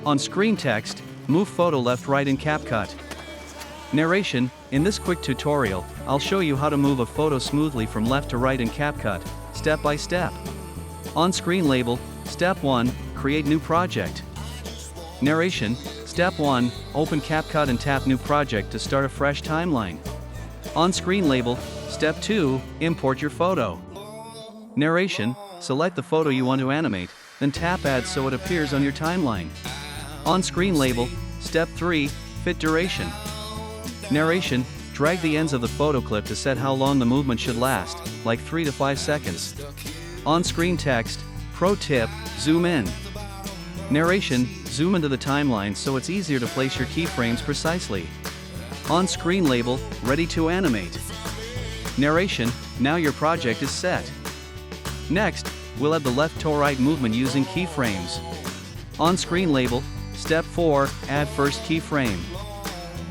On-screen text, move photo left-right in CapCut. Narration, in this quick tutorial, I'll show you how to move a photo smoothly from left to right in CapCut, step by step. On-screen label, Step 1, create new project. Narration, Step 1, open CapCut and tap New Project to start a fresh timeline. On-screen label, Step 2, import your photo. Narration, select the photo you want to animate, then tap Add so it appears on your timeline. On-screen label, Step 3, fit duration. Narration, drag the ends of the photo clip to set how long the movement should last, like 3 to 5 seconds. On-screen text, pro tip, zoom in. Narration, zoom into the timeline so it's easier to place your keyframes precisely. On-screen label, ready to animate. Narration, now your project is set. Next, we'll add the left to right movement using keyframes. On-screen label, Step 4, add first keyframe.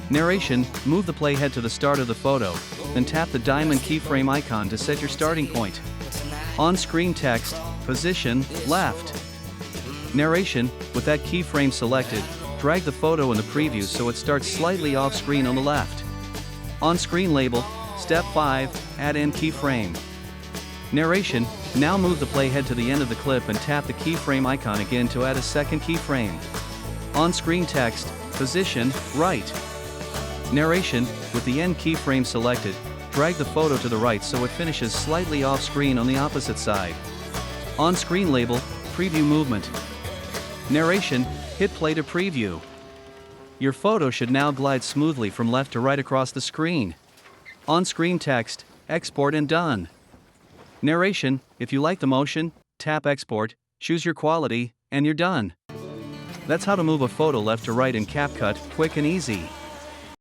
Narration, move the playhead to the start of the photo, then tap the diamond keyframe icon to set your starting point. On-screen text, position, left. Narration, with that keyframe selected, drag the photo in the preview so it starts slightly off-screen on the left. On-screen label, Step 5, add in keyframe. Narration, now move the playhead to the end of the clip and tap the keyframe icon again to add a second keyframe. On-screen text, position, right. Narration, with the end keyframe selected, drag the photo to the right so it finishes slightly off-screen on the opposite side. On-screen label, preview movement. Narration, hit play to preview. Your photo should now glide smoothly from left to right across the screen. On-screen text, export and done. Narration, if you like the motion, tap export, choose your quality, and you're done. That's how to move a photo left to right in CapCut, quick and easy.